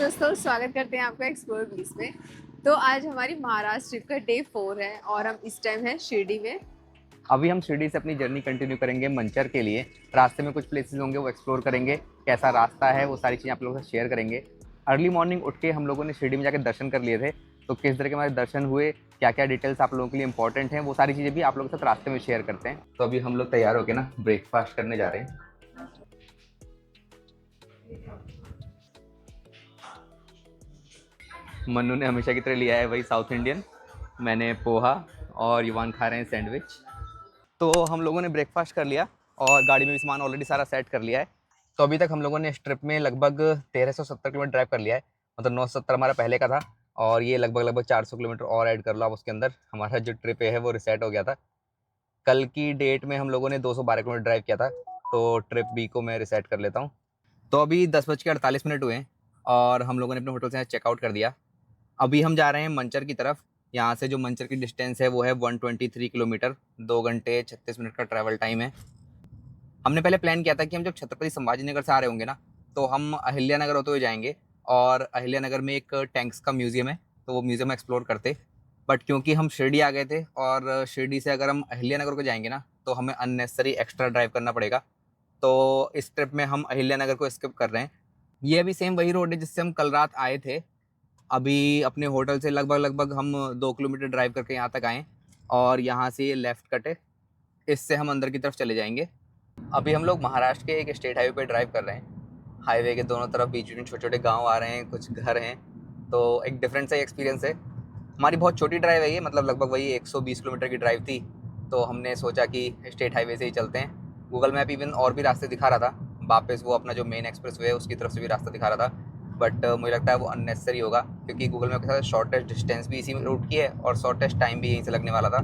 दोस्तों, स्वागत करते हैं आपका एक्सप्लोर ब्लिस में। तो आज हमारी महाराष्ट्र ट्रिप का डे 4 है और हम इस टाइम है शिरडी में। अभी हम शिरडी से अपनी जर्नी कंटिन्यू करेंगे मंचर के लिए। रास्ते में कुछ प्लेसेस होंगे वो एक्सप्लोर करेंगे, कैसा रास्ता है वो सारी चीज़ें आप लोगों से शेयर करेंगे। अर्ली मॉर्निंग उठ के हम लोगों ने शिरडी में जाकर दर्शन कर लिए थे, तो किस तरह के हमारे दर्शन हुए, क्या क्या डिटेल्स आप लोगों के लिए इंपॉर्टेंट हैं, वो सारी चीज़ें भी आप लोगों के साथ रास्ते में शेयर करते हैं। तो अभी हम लोग तैयार होकर ना ब्रेकफास्ट करने जा रहे हैं। मन्नू ने हमेशा की तरह लिया है वही साउथ इंडियन, मैंने पोहा और युवान खा रहे हैं सैंडविच। तो हम लोगों ने ब्रेकफास्ट कर लिया और गाड़ी में भी सामान ऑलरेडी सारा सेट कर लिया है। तो अभी तक हम लोगों ने इस ट्रिप में लगभग 1370 किलोमीटर ड्राइव कर लिया है। मतलब 970 हमारा पहले का था और ये लगभग 400 किलोमीटर और ऐड कर लो आप उसके अंदर। हमारा जो ट्रिप है वो रिसेट हो गया था। कल की डेट में हम लोगों ने 212 किलोमीटर ड्राइव किया था, तो ट्रिप बी को मैं रिसेट कर लेता हूँ। तो अभी 10:48 हुए हैं और हम लोगों ने अपने होटल से चेकआउट कर दिया। अभी हम जा रहे हैं मंचर की तरफ। यहाँ से जो मंचर की डिस्टेंस है वो है 123 किलोमीटर, 2 घंटे 36 मिनट का ट्रैवल टाइम है। हमने पहले प्लान किया था कि हम जब छत्रपति संभाजी नगर से आ रहे होंगे ना, तो हम अहिल्या नगर होते हुए जाएंगे और अहिल्या नगर में एक टैंक्स का म्यूजियम है, तो वो म्यूजियम एक्सप्लोर करते। बट क्योंकि हम शिरडी आ गए थे और शिरडी से अगर हम अहिल्या नगर को जाएंगे ना, तो हमें अननेसेसरी एक्स्ट्रा ड्राइव करना पड़ेगा। तो इस ट्रिप में हम अहिल्या नगर को स्किप कर रहे हैं। ये अभी सेम वही रोड है जिससे हम कल रात आए थे। अभी अपने होटल से लगभग हम 2 किलोमीटर ड्राइव करके यहाँ तक आए और यहाँ से ये लेफ्ट कट है, इससे हम अंदर की तरफ चले जाएंगे। अभी हम लोग महाराष्ट्र के एक स्टेट हाईवे पे ड्राइव कर रहे हैं। हाईवे के दोनों तरफ बीच में छोटे छोटे गांव आ रहे हैं, कुछ घर हैं, तो एक डिफरेंट सा एक्सपीरियंस है। हमारी बहुत छोटी ड्राइव है ये, मतलब लगभग वही 120 किलोमीटर की ड्राइव थी। तो हमने सोचा कि स्टेट हाईवे से ही चलते हैं। गूगल मैप इवन और भी रास्ते दिखा रहा था, वापस वो अपना जो मेन एक्सप्रेस वे है उसकी तरफ से भी रास्ता दिखा रहा था। बट मुझे लगता है वो अननेसेसरी होगा, क्योंकि गूगल मैप के साथ शॉर्टेस्ट डिस्टेंस भी इसी रूट की है और शॉर्टेस्ट टाइम भी यहीं से लगने वाला था।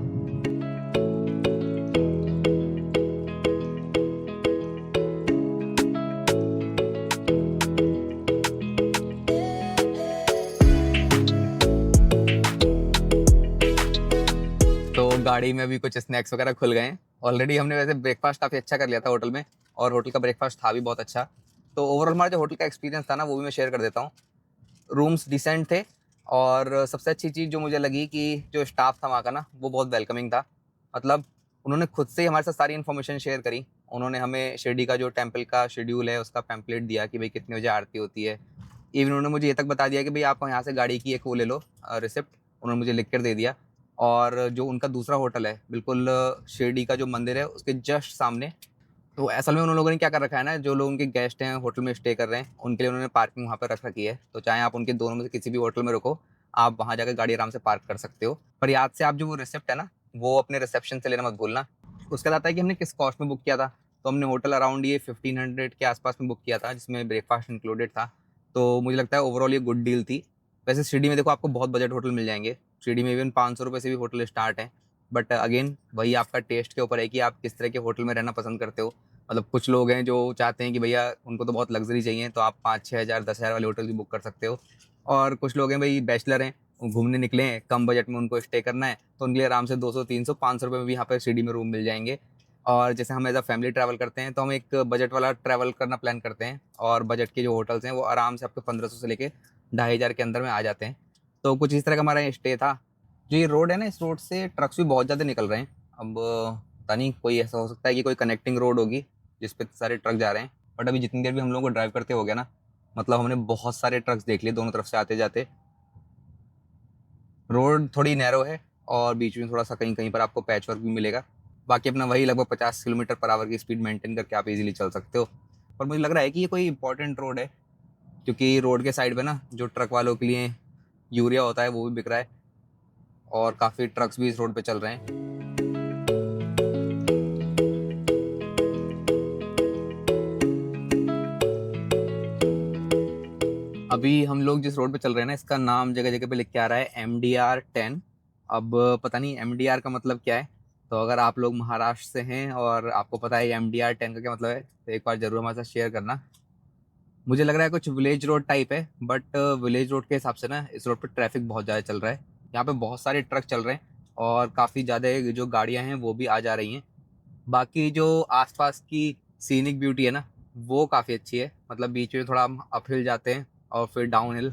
तो गाड़ी में भी कुछ स्नैक्स वगैरह खुल गए हैं। ऑलरेडी हमने वैसे ब्रेकफास्ट काफ़ी अच्छा कर लिया था होटल में, और होटल का ब्रेकफास्ट था भी बहुत अच्छा। तो ओवरऑल हमारा जो होटल का एक्सपीरियंस था ना, वो भी मैं शेयर कर देता हूँ। रूम्स डिसेंट थे और सबसे अच्छी चीज़ जो मुझे लगी कि जो स्टाफ था वहाँ का ना, वो बहुत वेलकमिंग था। मतलब उन्होंने खुद से ही हमारे साथ सारी इन्फॉर्मेशन शेयर करी। उन्होंने हमें शिरडी का जो टेम्पल का शेड्यूल है उसका पैम्पलेट दिया कि भाई कितने बजे आरती होती है। इवन उन्होंने मुझे ये तक बता दिया कि भाई आप यहाँ से गाड़ी की एक वो ले लो, रिसिप्ट। उन्होंने मुझे लिख कर दे दिया। और जो उनका दूसरा होटल है बिल्कुल शिरडी का जो मंदिर है उसके जस्ट सामने। तो असल में उन लोगों ने क्या कर रखा है ना, जो लोग उनके गेस्ट हैं होटल में स्टे कर रहे हैं उनके लिए उन्होंने पार्किंग वहाँ पर रख रखी है। तो चाहे आप उनके दोनों में से किसी भी होटल में रुको, आप वहाँ जाकर गाड़ी आराम से पार्क कर सकते हो। पर याद से आप जो वो रिसिप्ट है ना, वो अपने रिसेप्शन से लेना मत भूलना। उसके बाद आता है कि हमने किस कॉस्ट में बुक किया था। तो हमने होटल अराउंड ये 1500 के आसपास में बुक किया था, जिसमें ब्रेकफास्ट इंक्लूडेड था। तो मुझे लगता है ओवरऑल ये गुड डील थी। वैसे शिरडी में देखो आपको बहुत बजट होटल मिल जाएंगे। शिरडी में इवन 500 रुपये से भी होटल स्टार्ट है। बट अगेन वही आपका टेस्ट के ऊपर है कि आप किस तरह के होटल में रहना पसंद करते हो। मतलब कुछ लोग हैं जो चाहते हैं कि भैया उनको तो बहुत लग्जरी चाहिए, तो आप 5-6 हज़ार 10 हज़ार वाले होटल भी बुक कर सकते हो। और कुछ लोग हैं भाई बैचलर हैं, वो घूमने निकले हैं, कम बजट में उनको स्टे करना है, तो उनके लिए आराम से 200 300 500 रुपये में भी यहाँ पर शिरडी में रूम मिल जाएंगे। और जैसे हम एज अ फैमिली ट्रैवल करते हैं तो हम एक बजट वाला ट्रैवल करना प्लान करते हैं, और बजट के जो होटल्स हैं वो आराम से आपको 1500 से लेके 2500 के अंदर में आ जाते हैं। तो कुछ इस तरह का हमारा स्टे था। जो ये रोड है ना, इस रोड से ट्रक्स भी बहुत ज़्यादा निकल रहे हैं। अब पता नहीं, कोई ऐसा हो सकता है कि कोई कनेक्टिंग रोड होगी जिस पे सारे ट्रक जा रहे हैं। बट अभी जितनी देर भी हम लोगों को ड्राइव करते हो गया ना, मतलब हमने बहुत सारे ट्रक्स देख लिए दोनों तरफ से आते जाते। रोड थोड़ी नैरो है और बीच में थोड़ा सा कहीं कहीं पर आपको पैच वर्क भी मिलेगा। बाकी अपना वही लगभग 50 किलोमीटर पर आवर की स्पीड मेंटेन करके आप इजीली चल सकते हो। पर मुझे लग रहा है कि ये कोई इंपॉर्टेंट रोड है, क्योंकि रोड के साइड पे ना जो ट्रक वालों के लिए यूरिया होता है वो भी बिक रहा है, और काफ़ी ट्रक्स भी इस रोड पे चल रहे हैं। अभी हम लोग जिस रोड पे चल रहे हैं ना, इसका नाम जगह जगह पे लिख के आ रहा है MDR-10। अब पता नहीं MDR का मतलब क्या है। तो अगर आप लोग महाराष्ट्र से हैं और आपको पता है MDR-10 का क्या मतलब है, तो एक बार जरूर हमारे साथ शेयर करना। मुझे लग रहा है कुछ विलेज रोड टाइप है, बट विलेज रोड के हिसाब से ना इस रोड पर ट्रैफिक बहुत ज़्यादा चल रहा है। यहाँ पे बहुत सारे ट्रक चल रहे हैं और काफ़ी ज़्यादा जो गाड़ियाँ हैं वो भी आ जा रही हैं। बाकी जो आसपास की सीनिक ब्यूटी है ना, वो काफ़ी अच्छी है। मतलब बीच में थोड़ा हम अपहिल जाते हैं और फिर डाउन हिल।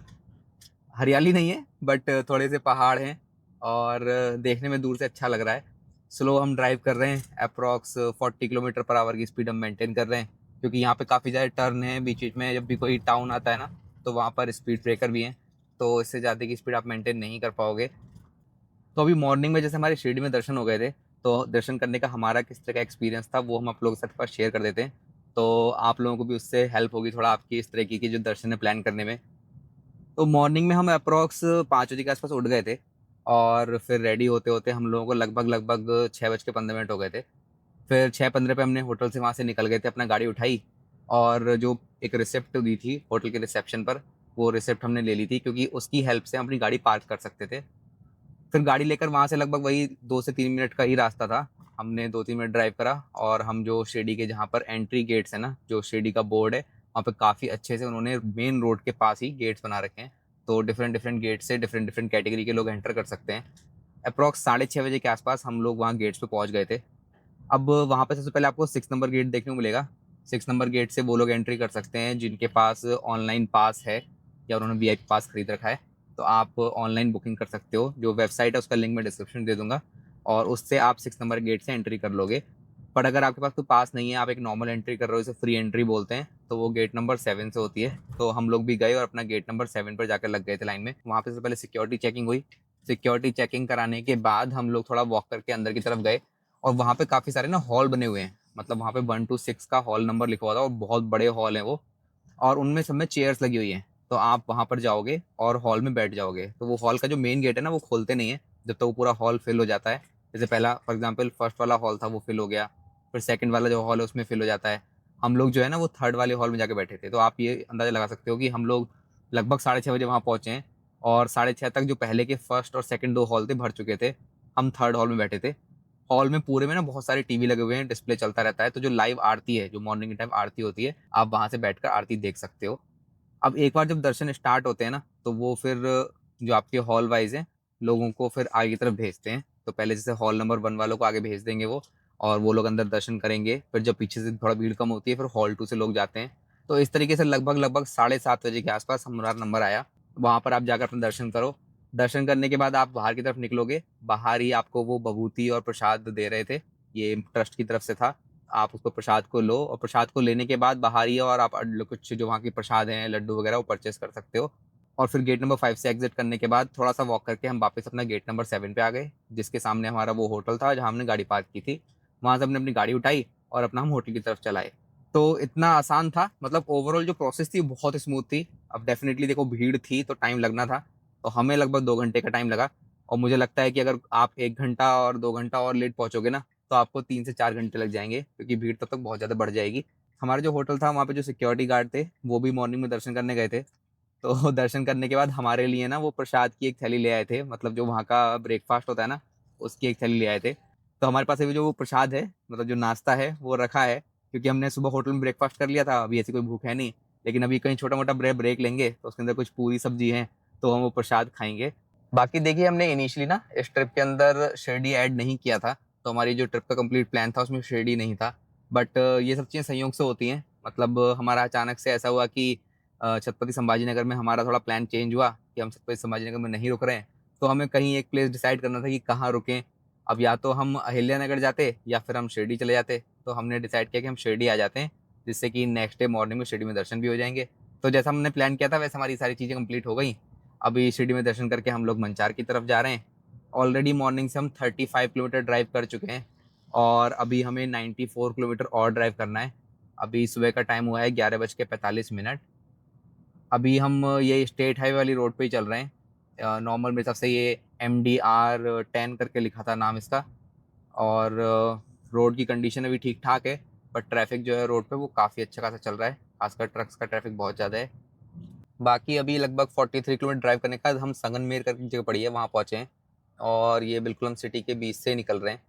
हरियाली नहीं है बट थोड़े से पहाड़ हैं और देखने में दूर से अच्छा लग रहा है। स्लो हम ड्राइव कर रहे हैं, अप्रॉक्स 40 किलोमीटर पर आवर की स्पीड हम मेंटेन कर रहे हैं, क्योंकि यहाँ पे काफ़ी ज़्यादा टर्न है बीच बीच में। जब भी कोई टाउन आता है ना तो वहाँ पर स्पीड ब्रेकर भी हैं, तो इससे ज़्यादा की स्पीड आप मेंटेन नहीं कर पाओगे। तो अभी मॉर्निंग में जैसे हमारे शिरडी में दर्शन हो गए थे, तो दर्शन करने का हमारा किस तरह का एक्सपीरियंस था वो हम आप लोगों के साथ शेयर कर देते हैं, तो आप लोगों को भी उससे हेल्प होगी थोड़ा आपकी इस तरीके की जो दर्शन है प्लान करने में। तो मॉर्निंग में हम अप्रॉक्स 5 बजे के आसपास उठ गए थे और फिर रेडी होते होते हम लोगों को लगभग लगभग 6:15 हो गए थे। फिर 6:15 पे हमने होटल से वहाँ से निकल गए थे, अपना गाड़ी उठाई और जो एक रिसिप्ट दी थी होटल के रिसेप्शन पर, वो रिसिप्ट हमने ले ली थी, क्योंकि उसकी हेल्प से हम अपनी गाड़ी पार्क कर सकते थे। फिर गाड़ी लेकर वहाँ से लगभग वही 2 से 3 मिनट का ही रास्ता था। हमने 2-3 मिनट ड्राइव करा और हम जो शिरडी के जहाँ पर एंट्री गेट्स है ना, जो शिरडी का बोर्ड है, वहाँ पे काफ़ी अच्छे से उन्होंने मेन रोड के पास ही गेट्स बना रखे हैं। तो डिफरेंट डिफरेंट गेट से डिफरेंट डिफरेंट कैटेगरी के लोग एंटर कर सकते हैं। अप्रॉक्स 6:30 बजे के आसपास हम लोग वहाँ गेट्स पे पहुँच गए थे। अब वहाँ पे सबसे पहले आपको 6 नंबर गेट देखने को मिलेगा। 6 नंबर गेट से वो लोग एंट्री कर सकते हैं जिनके पास ऑनलाइन पास है या उन्होंने वीआईपी पास खरीद रखा है। तो आप ऑनलाइन बुकिंग कर सकते हो, जो वेबसाइट है उसका लिंक मैं डिस्क्रिप्शन में दे दूँगा और उससे आप 6 नंबर गेट से एंट्री कर लोगे। बट अगर आपके पास कोई पास नहीं है, आप एक नॉर्मल एंट्री कर रहे हो, इसे फ्री एंट्री बोलते हैं, तो वो गेट नंबर 7 से होती है। तो हम लोग भी गए और अपना गेट नंबर 7 पर जाकर लग गए थे लाइन में। वहाँ पे सबसे पहले सिक्योरिटी चेकिंग हुई। सिक्योरिटी चेकिंग कराने के बाद हम लोग थोड़ा वॉक करके अंदर की तरफ गए और वहाँ पे काफ़ी सारे ना हॉल बने हुए हैं। मतलब वहाँ पे 1 to 6 का हॉल नंबर लिखा हुआ था और बहुत बड़े हॉल हैं वो, और उनमें सब में चेयर्स लगी हुई हैं। तो आप वहाँ पर जाओगे और हॉल में बैठ जाओगे। तो वो हॉल का जो मेन गेट है ना वो खोलते नहीं है जब तक वो पूरा हॉल फिल हो जाता है। जैसे पहला फॉर एग्जांपल फर्स्ट वाला हॉल था वो फिल हो गया, फिर सेकंड वाला जो हॉल है उसमें फिल हो जाता है। हम लोग जो है ना वो थर्ड वाले हॉल में जाके बैठे थे। तो आप ये अंदाज़ा लगा सकते हो कि हम लोग लगभग 6:30 बजे वहाँ पहुँचे हैं और 6:30 तक जो पहले के फर्स्ट और सेकंड 2 हॉल थे भर चुके थे। हम थर्ड हॉल में बैठे थे। हॉल में पूरे में ना बहुत सारे टीवी लगे हुए हैं, डिस्प्ले चलता रहता है। तो जो लाइव आरती है, जो मॉर्निंग के टाइम आरती होती है, आप वहाँ से बैठकर आरती देख सकते हो। अब एक बार जब दर्शन स्टार्ट होते हैं ना, तो वो फिर जो आपके हॉल वाइज़ हैं, लोगों को फिर आगे की तरफ भेजते हैं। तो पहले जैसे हॉल नंबर 1 वालों को आगे भेज देंगे वो, और वो लोग अंदर दर्शन करेंगे। फिर जब पीछे से थोड़ा भीड़ कम होती है, फिर हॉल 2 से लोग जाते हैं। तो इस तरीके से लगभग-लगभग 7:30 बजे के आसपास हमारा नंबर आया। वहाँ पर आप जाकर अपना दर्शन करो। दर्शन करने के बाद आप बाहर की तरफ निकलोगे, बाहर ही आपको वो विभूति और प्रसाद दे रहे थे, ये ट्रस्ट की तरफ से था। आप उसको प्रसाद को लो और प्रसाद को लेने के बाद बाहर ही है और आप कुछ जो वहाँ की प्रसाद हैं, लड्डू वगैरह वो परचेज़ कर सकते हो। और फिर गेट नंबर 5 से एग्ज़िट करने के बाद थोड़ा-सा वॉक करके हम वापस अपना गेट नंबर 7 पे आ गए, जिसके सामने हमारा वो होटल था जहाँ हमने गाड़ी पार्क की थी। वहाँ से हमने अपनी गाड़ी उठाई और अपना हम होटल की तरफ चल आए। तो इतना आसान था, मतलब ओवरऑल जो प्रोसेस थी बहुत स्मूथ थी। अब डेफ़िनिटली देखो भीड़ थी तो टाइम लगना था, तो हमें लगभग 2 घंटे का टाइम लगा और मुझे लगता है कि अगर आप 1 घंटा और 2 घंटा और लेट पहुँचोगे ना, तो आपको 3 से 4 घंटे लग जाएँगे, क्योंकि भीड़ तब तक बहुत ज़्यादा बढ़ जाएगी। हमारा जो होटल था वहाँ पे जो सिक्योरिटी गार्ड थे, वो भी मॉर्निंग में दर्शन करने गए थे। तो दर्शन करने के बाद हमारे लिए ना वो प्रसाद की एक थैली ले आए थे, मतलब जो वहाँ का ब्रेकफ़ास्ट होता है ना, उसकी एक थैली ले आए थे। तो हमारे पास अभी जो वो प्रसाद है, मतलब जो नाश्ता है, वो रखा है, क्योंकि हमने सुबह होटल में ब्रेकफ़ास्ट कर लिया था, अभी ऐसी कोई भूख है नहीं। लेकिन अभी कहीं छोटा-मोटा ब्रेक लेंगे, तो उसके अंदर कुछ पूरी सब्ज़ी है, तो हम वो प्रसाद खाएँगे। बाकी देखिए हमने इनिशियली ना इस ट्रिप के अंदर शिरडी ऐड नहीं किया था, तो हमारी जो ट्रिप का कंप्लीट प्लान था उसमें शिरडी नहीं था। बट ये सब चीज़ें संयोग से होती हैं, मतलब हमारा अचानक से ऐसा हुआ कि छत्रपति संभाजी नगर में हमारा थोड़ा प्लान चेंज हुआ कि हम छत्रपति संभाजी नगर में नहीं रुक रहे हैं, तो हमें कहीं एक प्लेस डिसाइड करना था कि कहाँ रुकें। अब या तो हम अहिल्या नगर जाते या फिर हम शिरडी चले जाते, तो हमने डिसाइड किया कि हम शिरडी आ जाते हैं, जिससे कि नेक्स्ट डे मॉर्निंग में शिरडी में दर्शन भी हो जाएँगे। तो जैसा हमने प्लान किया था वैसे हमारी सारी चीज़ें कंप्लीट हो गई। अभी शिरडी में दर्शन करके हम लोग मंचार की तरफ जा रहे हैं। ऑलरेडी मॉर्निंग से हम 35 किलोमीटर ड्राइव कर चुके हैं और अभी हमें 94 किलोमीटर और ड्राइव करना है। अभी सुबह का टाइम हुआ है 11:45। अभी हम ये स्टेट हाईवे वाली रोड पे ही चल रहे हैं। नॉर्मल मेरे हिसाब से ये MDR 10 करके लिखा था नाम इसका, और रोड की कंडीशन अभी ठीक-ठाक है, बट ट्रैफ़िक जो है रोड पे वो काफ़ी अच्छा खासा चल रहा है, खासकर ट्रक्स का ट्रैफ़िक बहुत ज़्यादा है। बाकी अभी लगभग 43 किलोमीटर ड्राइव करने के बाद हम संगनमेर करके जगह पड़ी है, वहाँ पहुँचे हैं और ये बिल्कुल हम सिटी के बीच से निकल रहे हैं।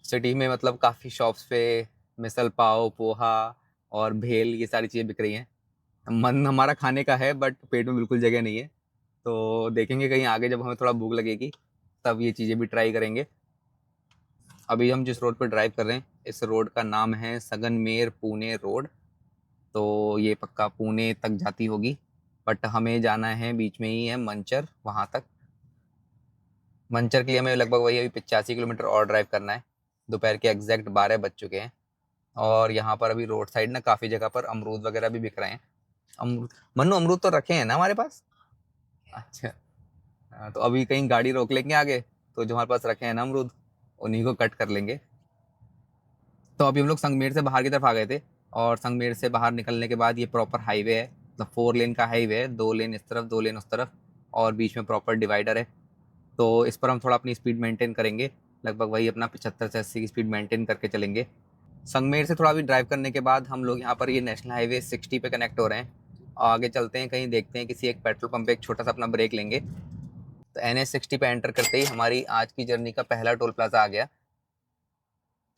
सिटी में मतलब काफ़ी शॉप्स पे मिसल पाव, पोहा और भेल ये सारी चीज़ें बिक रही हैं। मन हमारा खाने का है बट पेट में बिल्कुल जगह नहीं है। तो देखेंगे कहीं आगे जब हमें थोड़ा भूख लगेगी, तब ये चीज़ें भी ट्राई करेंगे। अभी हम जिस रोड पे ड्राइव कर रहे हैं, इस रोड का नाम है संगनमेर पुणे रोड। तो ये पक्का पुणे तक जाती होगी, बट हमें जाना है बीच में ही है मंचर, वहाँ तक। मंचर के लिए हमें लगभग वही अभी 85 किलोमीटर और ड्राइव करना है। दोपहर के एग्जैक्ट 12 बज चुके हैं और यहाँ पर अभी रोड साइड ना काफ़ी जगह पर अमरूद वगैरह भी बिक रहे हैं। अमरूद, मन्नू अमरूद तो रखे हैं ना हमारे पास? अच्छा। हाँ, तो अभी कहीं गाड़ी रोक लेंगे आगे, तो जो हमारे पास रखे हैं ना अमरूद, उन्हीं को कट कर लेंगे। तो अभी हम लोग संगमेर से बाहर की तरफ आ गए थे और संगमेर से बाहर निकलने के बाद ये प्रॉपर हाईवे है, मतलब 4 लेन का हाईवे है, 2 लेन इस तरफ 2 लेन उस तरफ और बीच में प्रॉपर डिवाइडर है। तो इस पर हम थोड़ा अपनी स्पीड मेंटेन करेंगे, लगभग वही अपना 75 से 80 की स्पीड मेंटेन करके चलेंगे। संगमेर से थोड़ा भी ड्राइव करने के बाद हम लोग यहाँ पर ये नेशनल हाईवे 60 पे कनेक्ट हो रहे हैं। आगे चलते हैं, कहीं देखते हैं किसी एक पेट्रोल पंप पे एक छोटा सा अपना ब्रेक लेंगे। तो NH 60 पे एंटर करते ही हमारी आज की जर्नी का पहला टोल प्लाजा आ गया।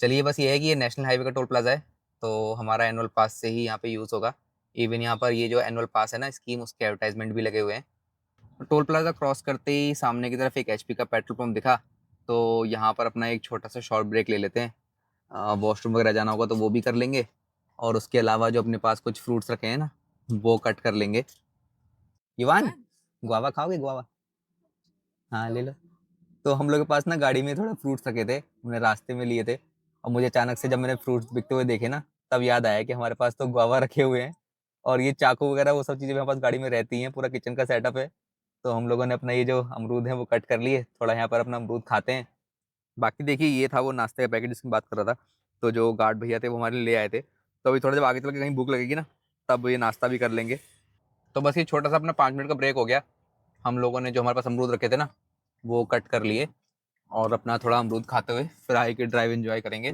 चलिए, बस ये है कि ये नेशनल हाईवे का टोल प्लाजा है, तो हमारा एनुअल पास से ही यहाँ पे यूज़ होगा। इवन यहाँ पर ये जो एनुअल पास है ना स्कीम, उसके एडवर्टाइजमेंट भी लगे हुए हैं। तो टोल प्लाजा क्रॉस करते ही सामने की तरफ एक HP का पेट्रोल पंप दिखा, तो यहाँ पर अपना एक छोटा सा शॉर्ट ब्रेक ले लेते हैं। वॉशरूम वगैरह जाना होगा तो वो भी कर लेंगे और उसके अलावा जो अपने पास कुछ फ्रूट्स रखे हैं ना, वो कट कर लेंगे। युवान, गुआवा खाओगे? गुआवा? हाँ, ले लो। तो हम लोग के पास ना गाड़ी में थोड़ा फ्रूट्स रखे थे, हमने रास्ते में लिए थे और मुझे अचानक से जब मैंने फ्रूट्स बिकते हुए देखे ना, तब याद आया कि हमारे पास तो गुआवा रखे हुए हैं और ये चाकू वगैरह वो सब चीज़ें हमारे पास गाड़ी में रहती हैं, पूरा किचन का सेटअप है। तो हम लोगों ने अपना ये जो अमरूद है वो कट कर लिए, थोड़ा यहाँ पर अपना अमरूद खाते हैं। बाकी देखिए, ये था वो नाश्ते का पैकेट जिसकी बात कर रहा था। तो जो गार्ड भैया थे वो हमारे लिए ले आए थे। तो अभी थोड़ा जब आगे चल के कहीं भूख लगेगी ना, तब ये नाश्ता भी कर लेंगे। तो बस ये छोटा सा अपना 5 मिनट का ब्रेक हो गया। हम लोगों ने जो हमारे पास अमरूद रखे थे ना, वो कट कर लिए और अपना थोड़ा अमरूद खाते हुए फिर आगे की ड्राइव एंजॉय करेंगे।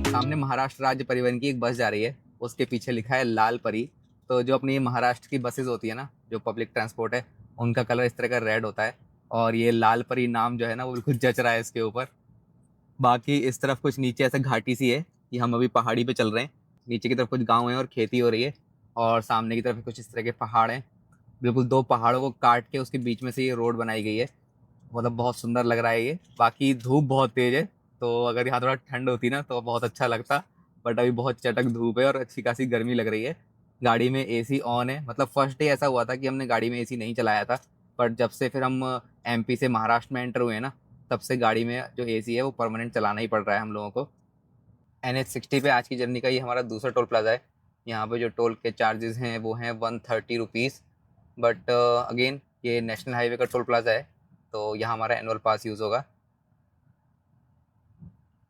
सामने महाराष्ट्र राज्य परिवहन की एक बस जा रही है, उसके पीछे लिखा है लाल परी। तो जो अपनी महाराष्ट्र की बसेज होती है ना, जो पब्लिक ट्रांसपोर्ट है, उनका कलर इस तरह का रेड होता है और ये लाल परी नाम जो है ना वो बिल्कुल जच रहा है इसके ऊपर। बाकी इस तरफ कुछ नीचे ऐसे घाटी सी है कि हम अभी पहाड़ी पे चल रहे हैं। नीचे की तरफ कुछ गांव है और खेती हो रही है और सामने की तरफ कुछ इस तरह के पहाड़ हैं। बिल्कुल दो पहाड़ों को काट के उसके बीच में से ये रोड बनाई गई है, मतलब बहुत सुंदर लग रहा है ये। बाकी धूप बहुत तेज है, तो अगर यहाँ थोड़ा ठंड होती ना तो बहुत अच्छा लगता, बट अभी बहुत चटक धूप है और अच्छी खासी गर्मी लग रही है। गाड़ी में AC ऑन है, मतलब फर्स्ट डे ऐसा हुआ था कि हमने गाड़ी में AC नहीं चलाया था, बट जब से फिर हम MP से महाराष्ट्र में एंटर हुए ना, तब से गाड़ी में जो AC है वो परमानेंट चलाना ही पड़ रहा है हम लोगों को। NH 60 पे आज की जर्नी का ये हमारा दूसरा टोल प्लाजा है। यहाँ पे जो टोल के चार्जेस हैं वो हैं 130 रुपीज़, बट अगेन ये नेशनल हाईवे का टोल प्लाजा है, तो यहाँ हमारा एनुअल पास यूज़ होगा।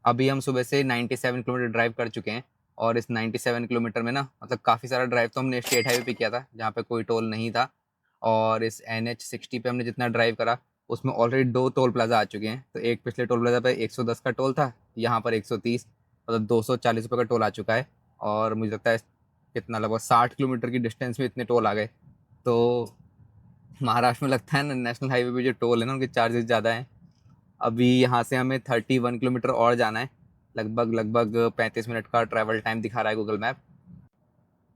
अभी हम सुबह से 97 किलोमीटर ड्राइव कर चुके हैं और इस 97 किलोमीटर में ना, मतलब काफ़ी सारा ड्राइव तो हमने स्टेट हाईवे पे किया था जहाँ पे कोई टोल नहीं था, और इस NH 60 पे हमने जितना ड्राइव करा उसमें ऑलरेडी 2 टोल प्लाजा आ चुके हैं। तो एक पिछले टोल प्लाजा पे 110 का टोल था, यहाँ पर 130, मतलब 240 रुपये का टोल आ चुका है। और मुझे लगता है कितना, लगभग 60 किलोमीटर की डिस्टेंस में इतने टोल आ गए। तो महाराष्ट्र में लगता है ना नेशनल हाईवे पे जो टोल है ना उनके चार्जेस ज़्यादा हैं। अभी यहाँ से हमें 31 किलोमीटर और जाना है, लगभग लगभग 35 मिनट का ट्रैवल टाइम दिखा रहा है Google map.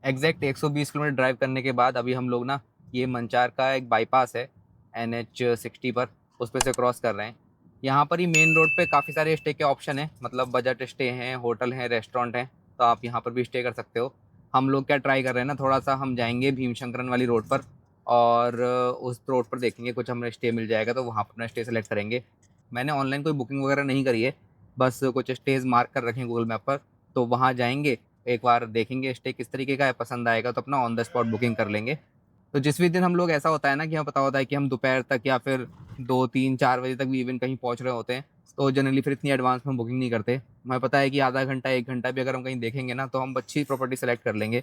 Exact 120 kilometre drive करने के बाद अभी हम लोग ना, ये मंचार का एक बाईपास है NH 60 पर, उस पर से क्रॉस कर रहे हैं। यहाँ पर ही मेन रोड पे काफ़ी सारे स्टे के ऑप्शन हैं, मतलब बजट स्टे हैं, होटल हैं, रेस्टोरेंट हैं, तो आप यहाँ पर भी स्टे कर सकते हो। हम लोग क्या ट्राई कर रहे हैं ना, थोड़ा सा हम जाएंगे भीमशंकरन वाली रोड पर और उस रोड पर देखेंगे कुछ हमें स्टे मिल जाएगा तो वहाँ पर अपना स्टे सेलेक्ट करेंगे। मैंने ऑनलाइन कोई बुकिंग वगैरह नहीं करी है, बस कुछ स्टेज मार्क कर रखे हैं गूगल मैप पर, तो वहाँ जाएंगे, एक बार देखेंगे स्टे किस तरीके का है, पसंद आएगा तो अपना ऑन द स्पॉट बुकिंग कर लेंगे। तो जिस भी दिन हम लोग, ऐसा होता है ना कि हमें पता होता है कि हम दोपहर तक या फिर 2 3 4 बजे तक भी इवन कहीं पहुंच रहे होते हैं, तो जनरली फिर इतनी एडवांस में बुकिंग नहीं करते। हमें पता है कि आधा घंटा 1 घंटा भी अगर हम कहीं देखेंगे ना तो हम अच्छी प्रॉपर्टी सेलेक्ट कर लेंगे।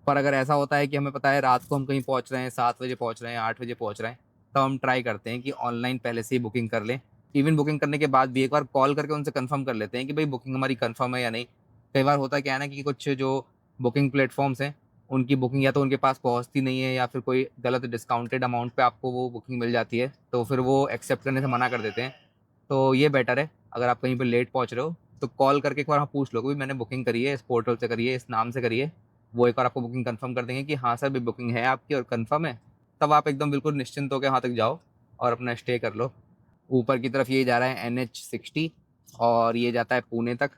पर अगर ऐसा होता है कि हमें पता है रात को हम कहीं पहुंच रहे हैं, 7 बजे पहुंच रहे हैं, 8 बजे पहुंच रहे हैं, तो हम ट्राई करते हैं कि ऑनलाइन पहले से ही बुकिंग कर लें। इवन बुकिंग करने के बाद भी एक बार कॉल करके उनसे कंफर्म कर लेते हैं कि भाई बुकिंग हमारी कंफर्म है या नहीं। कई बार होता क्या है ना कि कुछ जो बुकिंग प्लेटफॉर्म्स हैं, उनकी बुकिंग या तो उनके पास पहुंचती नहीं है या फिर कोई गलत डिस्काउंटेड अमाउंट पे आपको वो बुकिंग मिल जाती है, तो फिर वो एक्सेप्ट करने से मना कर देते हैं। तो ये बेटर है, अगर आप कहीं पर लेट पहुंच रहे हो तो कॉल करके एक बार आप पूछ लो कि भाई मैंने बुकिंग करी है, इस पोर्टल से करी है, इस नाम से करी है, वो एक बार आपको बुकिंग कंफर्म कर देंगे कि हाँ सर भी बुकिंग है आपकी और कंफर्म है, तब आप एकदम बिल्कुल निश्चिंत होकर वहाँ तक जाओ और अपना स्टे कर लो। ऊपर की तरफ ये जा रहा है NH60 और ये जाता है पुणे तक।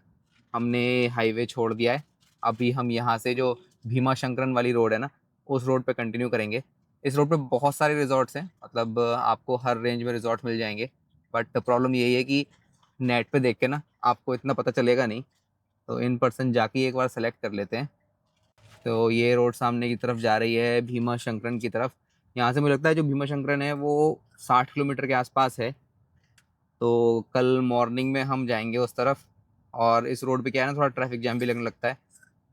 हमने हाईवे छोड़ दिया है। अभी हम यहाँ से जो भीमा शंकरन वाली रोड है ना, उस रोड पे कंटिन्यू करेंगे। इस रोड पे बहुत सारे रिजॉर्ट्स हैं, मतलब आपको हर रेंज में रिजॉर्ट मिल जाएंगे। बट प्रॉब्लम यही है कि नेट पे देख के ना आपको इतना पता चलेगा नहीं, तो इन पर्सन जाके एक बार सेलेक्ट कर लेते हैं। तो ये रोड सामने की तरफ जा रही है भीमा शंकरन की तरफ। यहाँ से मुझे लगता है जो भीमा शंकरन है वो 60 किलोमीटर के आसपास है। तो कल मॉर्निंग में हम जाएंगे उस तरफ। और इस रोड पे क्या है ना, थोड़ा ट्रैफिक जैम भी लगने लगता है।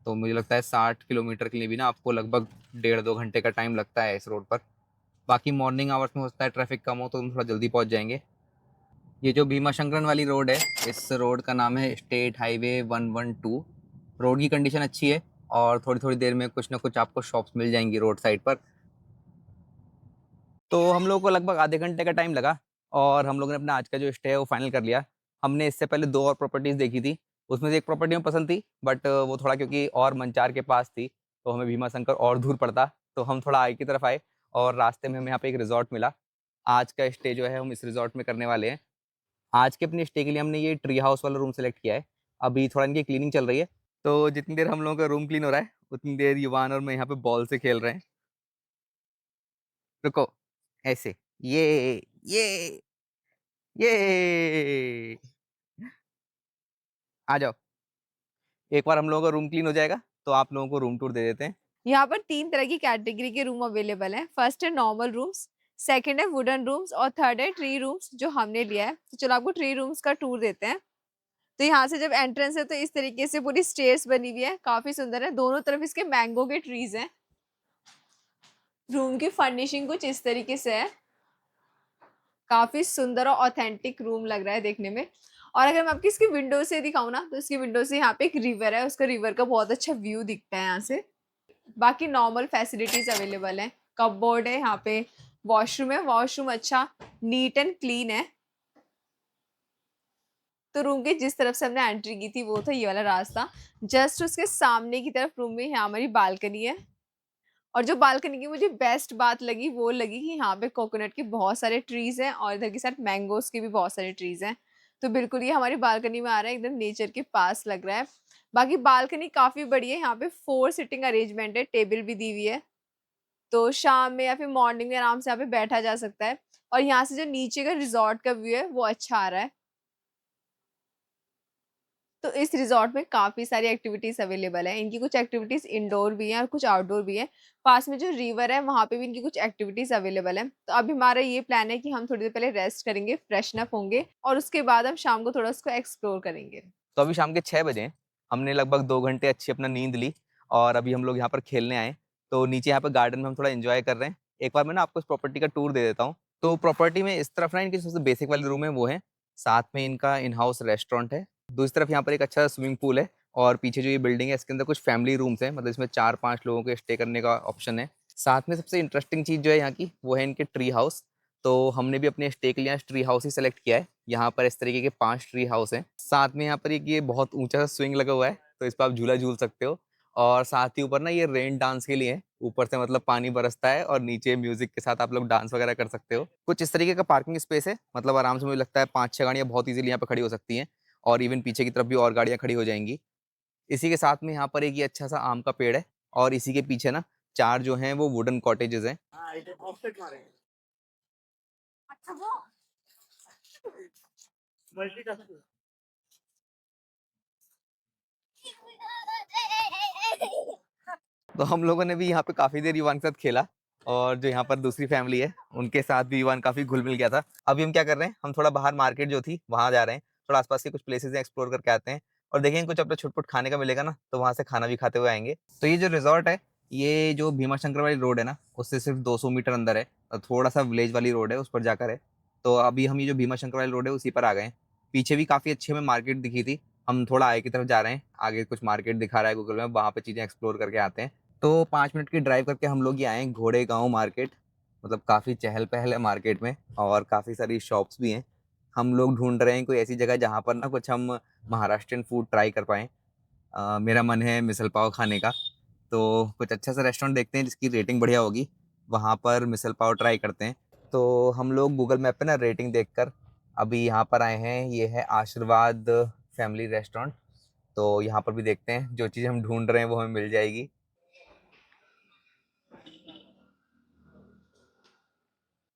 तो मुझे लगता है 60 किलोमीटर के लिए भी ना आपको लगभग 1.5-2 घंटे का टाइम लगता है इस रोड पर। बाकी मॉर्निंग आवर्स में हो सकता है ट्रैफिक कम हो तो हम थोड़ा जल्दी पहुंच जाएंगे। ये जो भीमा शंकरन वाली रोड है, इस रोड का नाम है स्टेट हाईवे 112। रोड की कंडीशन अच्छी है और थोड़ी थोड़ी देर में कुछ ना कुछ आपको शॉप्स मिल जाएंगी रोड साइड पर। तो हम लोग को लगभग आधे घंटे का टाइम लगा और हम लोगों ने अपना आज का जो स्टे है वो फाइनल कर लिया। हमने इससे पहले 2 और प्रॉपर्टीज़ देखी थी, उसमें से एक प्रॉपर्टी हमें पसंद थी, बट वो थोड़ा क्योंकि और मंचार के पास थी तो हमें भीमा शंकर और दूर पड़ता, तो हम थोड़ा आगे की तरफ आए और रास्ते में हमें यहाँ पे एक रिजॉर्ट मिला। आज का स्टे जो है हम इस रिजॉर्ट में करने वाले हैं। आज के अपने स्टे के लिए हमने ये ट्री हाउस वाला रूम सेलेक्ट किया है। अभी थोड़ा इनकी क्लीनिंग चल रही है, तो जितनी देर हम लोगों का रूम क्लीन हो रहा है उतनी देर युवान और मैं यहाँ पे बॉल से खेल रहे हैं। रुको, ऐसे, ये ये आ जाओ। एक बार हम लोगों का रूम क्लीन हो जाएगा तो आप लोगों को रूम टूर दे देते हैं। यहाँ पर 3 तरह की कैटेगरी के रूम अवेलेबल हैं। फर्स्ट है नॉर्मल रूम्स, सेकंड है वुडन रूम्स और थर्ड है ट्री रूम्स जो हमने लिया है। तो चलो आपको ट्री रूम्स का टूर देते हैं। तो यहाँ से जब एंट्रेंस है तो इस तरीके से पूरी स्टेयर्स बनी हुई है, काफी सुंदर है। दोनों तरफ इसके मैंगो के ट्रीज हैं। रूम की फर्निशिंग कुछ इस तरीके से है, काफी सुंदर और ऑथेंटिक रूम लग रहा है देखने में। और अगर मैं आपकी इसकी विंडो से दिखाऊं ना, तो इसकी विंडो से यहाँ पे एक रिवर है, उसका रिवर का बहुत अच्छा व्यू दिखता है यहाँ से। बाकी नॉर्मल फैसिलिटीज अवेलेबल है, कपबोर्ड है यहाँ पे, वॉशरूम है, वॉशरूम अच्छा नीट एंड क्लीन है। तो रूम के जिस तरफ से हमने एंट्री की थी वो था ये वाला रास्ता। जस्ट उसके सामने की तरफ रूम में यहाँ हमारी बालकनी है। और जो बालकनी की मुझे बेस्ट बात लगी वो लगी कि यहाँ पे कोकोनट के बहुत सारे ट्रीज हैं और इधर के साथ मैंगोस के भी बहुत सारे ट्रीज हैं। तो बिल्कुल ये हमारी बालकनी में आ रहा है, एकदम नेचर के पास लग रहा है। बाकी बालकनी काफी बड़ी है, यहाँ पे 4 सिटिंग अरेंजमेंट है, टेबल भी दी हुई है। तो शाम में या फिर मॉर्निंग में आराम से यहाँ पे बैठा जा सकता है। और यहाँ से जो नीचे का रिजॉर्ट का व्यू है वो अच्छा आ रहा है। तो इस रिजॉर्ट में काफी सारी एक्टिविटीज अवेलेबल है। इनकी कुछ एक्टिविटीज इंडोर भी हैं और कुछ आउटडोर भी हैं। पास में जो रिवर है वहां पे भी इनकी कुछ एक्टिविटीज अवेलेबल है। तो अभी हमारा ये प्लान है कि हम थोड़ी देर पहले रेस्ट करेंगे, फ्रेशन अप होंगे और उसके बाद हम शाम को थोड़ा उसको एक्सप्लोर करेंगे। तो अभी शाम के 6 बजे हैं। हमने लगभग 2 घंटे अच्छी अपना नींद ली और अभी हम लोग यहाँ पर खेलने आए। तो नीचे यहाँ पर गार्डन में हम थोड़ा एंजॉय कर रहे हैं। एक बार मैं ना आपको इस प्रॉपर्टी का टूर दे देता हूँ। तो प्रॉपर्टी में इस तरफ ना इनकी सबसे बेसिक वाली रूम है वो है, साथ में इनका इन हाउस रेस्टोरेंट है। दूसरी तरफ यहाँ पर एक अच्छा स्विमिंग पूल है और पीछे जो ये बिल्डिंग है इसके अंदर कुछ फैमिली रूम्स हैं, मतलब इसमें 4-5 लोगों के स्टे करने का ऑप्शन है। साथ में सबसे इंटरेस्टिंग चीज़ जो है यहाँ की वो है इनके ट्री हाउस। तो हमने भी अपने स्टे के लिए ट्री हाउस ही सेलेक्ट किया है। यहाँ पर इस तरीके के 5 ट्री हाउस हैं। साथ में यहाँ पर एक ये बहुत ऊंचा सा स्विंग लगा हुआ है, तो इस पर आप झूला झूल सकते हो। और साथ ही ऊपर ना ये रेन डांस के लिए है, ऊपर से मतलब पानी बरसता है और नीचे म्यूजिक के साथ आप लोग डांस वगैरह कर सकते हो। कुछ इस तरीके का पार्किंग स्पेस है, मतलब आराम से मुझे लगता है 5-6 गाड़ियाँ बहुत इजीली यहाँ पे खड़ी हो सकती हैं और इवन पीछे की तरफ भी और गाड़ियाँ खड़ी हो जाएंगी। इसी के साथ में यहाँ पर एक ये अच्छा सा आम का पेड़ है और इसी के पीछे ना 4 जो हैं वो वुडन कॉटेजेस हैं। तो हम लोगों ने भी यहाँ पे काफी देर युवान के साथ खेला और जो यहाँ पर दूसरी फैमिली है उनके साथ भी युवान काफी घुल मिल गया था। अभी हम क्या कर रहे हैं, हम थोड़ा बाहर मार्केट जो थी वहां जा रहे हैं, थोड़ा आसपास के कुछ प्लेसेस एक्सप्लोर करके आते हैं और देखेंगे कुछ अपना छुटपुट खाने का मिलेगा ना तो वहां से खाना भी खाते हुए आएंगे। तो ये जो रिजॉर्ट है, ये जो भीमा शंकर वाली रोड है ना उससे सिर्फ 200 मीटर अंदर है, और थोड़ा सा विलेज वाली रोड है उस पर जाकर है। तो अभी हम ये जो भीमा शंकर वाली रोड है उसी पर आ गए हैं। पीछे भी काफी अच्छी हमें मार्केट दिखी थी। हम थोड़ा आगे की तरफ जा रहे हैं, आगे कुछ मार्केट दिखा रहा है गूगल में, वहां पे चीजें एक्सप्लोर करके आते हैं। तो 5 मिनट की ड्राइव करके हम लोग ये आए हैं घोड़े गांव मार्केट। मतलब काफ़ी चहल पहल है मार्केट में और काफ़ी सारी शॉप्स भी हैं। हम लोग ढूंढ रहे हैं कोई ऐसी जगह जहाँ पर ना कुछ हम महाराष्ट्रियन फूड ट्राई कर पाएँ। मेरा मन है मिसल पाव खाने का। तो कुछ अच्छा सा रेस्टोरेंट देखते हैं जिसकी रेटिंग बढ़िया होगी, वहाँ पर मिसल पाव ट्राई करते हैं। तो हम लोग गूगल मैप पे ना रेटिंग देखकर अभी यहाँ पर आए हैं। ये है आशीर्वाद फैमिली रेस्टोरेंट। तो यहाँ पर भी देखते हैं, जो चीज़ हम ढूंढ रहे हैं वो हमें मिल जाएगी।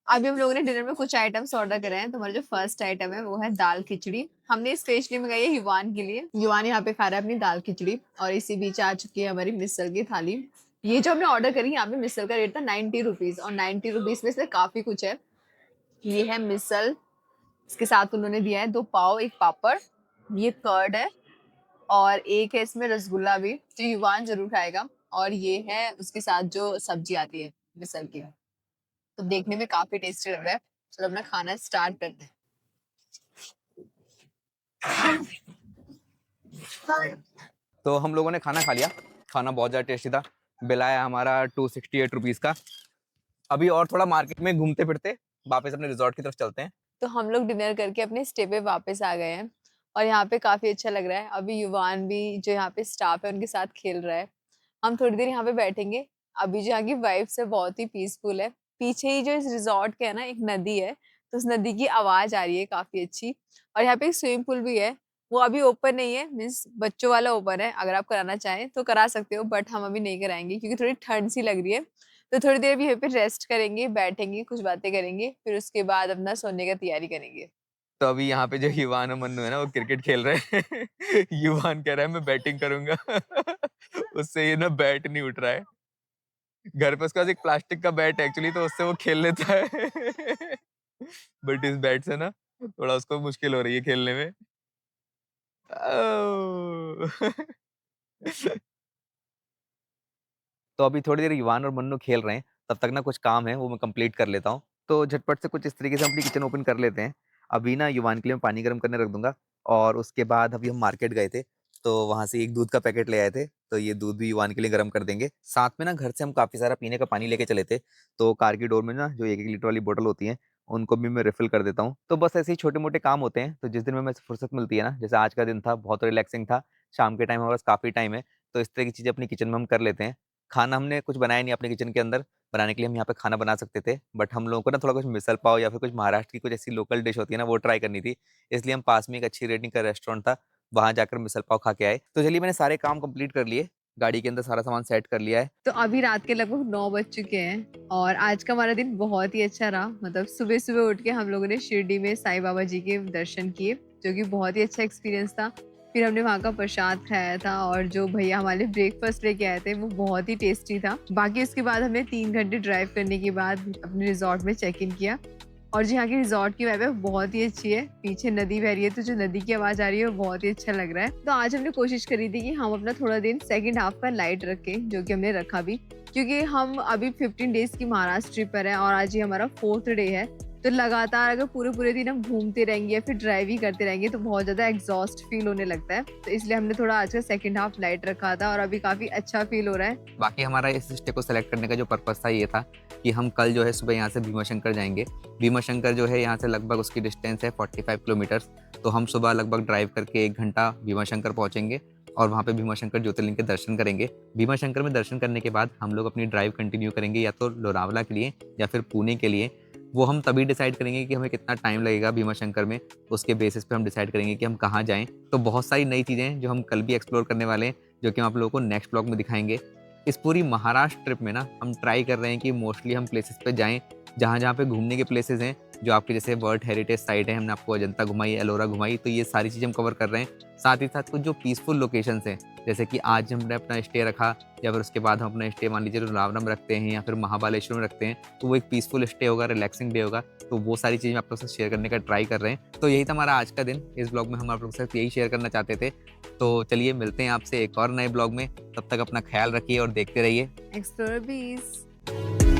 अभी हम लोगों ने डिनर में कुछ आइटम्स ऑर्डर करे हैं। तो हमारा जो फर्स्ट आइटम है वो है दाल खिचड़ी। हमने स्पेशली मंगाई है युवान के लिए। युवान यहाँ पे खा रहा है अपनी दाल खिचड़ी, और इसी बीच आ चुकी है हमारी मिसल की थाली। ये जो हमने ऑर्डर करी, यहाँ पे मिसल का रेट था 90 रुपीज, और 90 रुपीज में से काफी कुछ है। ये है मिसल, इसके साथ उन्होंने दिया है 2 पाव, 1 पापड़, ये कर्ड है, और एक है इसमें रसगुल्ला भी, जो युवान जरूर खाएगा। और ये है उसके साथ जो सब्जी आती है मिसल की। तो देखने में काफी टेस्टी लग रहा है। चलो अपना खाना स्टार्ट करते हैं। तो हम लोगों ने खाना खा लिया। खाना बहुत ज़्यादा टेस्टी था। बिल आया हमारा 268 रुपीज़ का। अभी और थोड़ा मार्केट में घूमते फिरते वापस अपने रिजॉर्ट की तरफ चलते हैं। तो हम लोग डिनर करके अपने स्टे पे वापस आ गए हैं, और यहाँ पे काफी अच्छा लग रहा है। अभी युवान भी, जो यहाँ पे स्टाफ है, उनके साथ खेल रहा है। हम थोड़ी देर यहाँ पे बैठेंगे। अभी जो यहाँ की वाइब्स है बहुत ही पीसफुल है। पीछे ही जो इस रिजॉर्ट के है ना, एक नदी है, तो उस नदी की आवाज आ रही है काफी अच्छी। और यहाँ पे एक स्विमिंग पूल भी है। वो अभी ओपन नहीं है, मीन्स बच्चों वाला ओपन है। अगर आप कराना चाहें तो करा सकते हो, बट हम अभी नहीं कराएंगे क्योंकि थोड़ी ठंड सी लग रही है। तो थोड़ी देर भी यहाँ पे रेस्ट करेंगे, बैठेंगे, कुछ बातें करेंगे, फिर उसके बाद अपना सोने का तैयारी करेंगे। तो अभी यहाँ पे जो युवान और मन्नू है ना, वो क्रिकेट खेल रहे हैं। युवान कह रहा है मैं बैटिंग करूंगा। उससे ये ना बैट नहीं उठ रहा है। घर पे उसके पास एक प्लास्टिक का बैट है एक्चुअली, तो उससे वो खेल लेता है। बट इस बैट से ना थोड़ा उसको मुश्किल हो रही है खेलने में। ओह! तो अभी थोड़ी देर युवान और मन्नू खेल रहे हैं, तब तक ना कुछ काम है वो मैं कंप्लीट कर लेता हूँ। तो झटपट से कुछ इस तरीके से हम अपनी किचन ओपन कर लेते हैं। अभी ना युवान के लिए मैं पानी गर्म करने रख दूँगा, और उसके बाद अभी हम मार्केट गए थे, तो वहाँ से एक दूध का पैकेट ले आए थे, तो ये दूध भी युवान के लिए गर्म कर देंगे। साथ में ना घर से हम काफ़ी सारा पीने का पानी लेके चले थे, तो कार की डोर में ना जो 1-1 लीटर वाली बोतल होती हैं, उनको भी मैं रिफ़िल कर देता हूँ। तो बस ऐसे ही छोटे-मोटे काम होते हैं, तो जिस दिन में फुर्सत मिलती है ना, जैसे आज का दिन था बहुत रिलैक्सिंग था, शाम के टाइम हमारे पास काफ़ी टाइम है, तो इस तरह की चीज़ें अपनी किचन में हम कर लेते हैं। खाना हमने कुछ बनाया नहीं अपने किचन के अंदर, बनाने के लिए हम यहाँ पे खाना बना सकते थे, बट हम लोगों को ना थोड़ा कुछ मिसल पाव या फिर कुछ महाराष्ट्र की कुछ ऐसी लोकल डिश होती है ना, वो ट्राई करनी थी। इसलिए हम पास में एक अच्छी रेटिंग का रेस्टोरेंट था, वहाँ जाकर मिसल पाव खा के आए। तो चलिए मैंने सारे काम कंप्लीट कर लिए, गाड़ी के अंदर सारा सामान सेट कर लिया है। तो अभी रात के लगभग 9 बज चुके हैं, और आज का हमारा दिन बहुत ही अच्छा रहा। मतलब सुबह-सुबह उठ के हम लोगों ने शिरडी में साईं बाबा जी के दर्शन किए, जो कि बहुत ही अच्छा एक्सपीरियंस था। फिर हमने वहाँ का प्रसाद खाया था, और जो भैया हमारे लिए ब्रेकफास्ट लेके आए थे, वो बहुत ही टेस्टी था। बाकी उसके बाद हमने 3 घंटे ड्राइव करने के बाद अपने रिज़ॉर्ट में चेक इन किया। और जो यहाँ की रिज़ॉर्ट की वाइब है, वो बहुत ही अच्छी है। पीछे नदी बह रही है, तो जो नदी की आवाज़ आ रही है, वो बहुत ही अच्छा लग रहा है। तो आज हमने कोशिश करी थी कि हम अपना थोड़ा दिन सेकंड हाफ का लाइट रखें, जो कि हमने रखा भी। क्योंकि हम अभी 15 डेज़ की महाराष्ट्र ट्रिप पर हैं, और आज ये हमारा 4th डे है। तो लगातार अगर पूरे-पूरे दिन हम घूमते रहेंगे या फिर ड्राइव ही करते रहेंगे, तो बहुत ज़्यादा एग्ज़ॉस्ट फ़ील होने लगता है। तो इसलिए हमने थोड़ा आज का सेकंड हाफ लाइट रखा था, और अभी काफ़ी अच्छा फ़ील हो रहा है। बाकी हमारा इस स्टे को सेलेक्ट करने का जो पर्पज़ था ये था कि हम कल जो है सुबह यहाँ से भीमाशंकर जाएँगे। भीमाशंकर जो है यहाँ से लगभग उसकी डिस्टेंस है 45 किलोमीटर्स। तो हम सुबह लगभग ड्राइव करके 1 घंटा भीमाशंकर पहुँचेंगे, और वहाँ पे भीमाशंकर ज्योतिर्लिंग के दर्शन करेंगे। भीमाशंकर में दर्शन करने के बाद हम लोग अपनी ड्राइव कंटिन्यू करेंगे, या तो लोनावला के लिए या फिर पुणे के लिए। वो हम तभी डिसाइड करेंगे कि हमें कितना टाइम लगेगा भीमाशंकर में, उसके बेसिस पे हम डिसाइड करेंगे कि हम कहाँ जाएँ। तो बहुत सारी नई चीज़ें हैं जो हम कल भी एक्सप्लोर करने वाले हैं, जो कि हम आप लोगों को नेक्स्ट ब्लॉग में दिखाएँगे। इस पूरी महाराष्ट्र ट्रिप में ना हम ट्राई कर रहे हैं कि मोस्टली हम प्लेसेस पे जाएँ, जहाँ-जहाँ पे घूमने के प्लेसेस हैं, जो आपके जैसे वर्ल्ड हेरिटेज साइट है, हमने आपको अजंता घुमाई, एलोरा घुमाई, तो ये सारी चीज़ें हम कवर कर रहे हैं। साथ ही साथ कुछ जो पीसफुल लोकेशंस हैं, जैसे कि आज हमने अपना स्टे रखा, या फिर उसके बाद हम अपना स्टे मान लीजिए लोनावला में रखते हैं या फिर महाबलेश्वर में रखते हैं, तो वो एक पीसफुल स्टे होगा, रिलैक्सिंग डे होगा। तो वो सारी चीज़ें आप लोगों के साथ शेयर करने का ट्राई कर रहे हैं। तो यही था हमारा आज का दिन। इस ब्लॉग में हम आप लोगों के साथ यही शेयर करना चाहते थे। तो चलिए मिलते हैं आपसे एक और नए ब्लॉग में। तब तक अपना ख्याल रखिए और देखते रहिए एक्सप्लोरर बीज।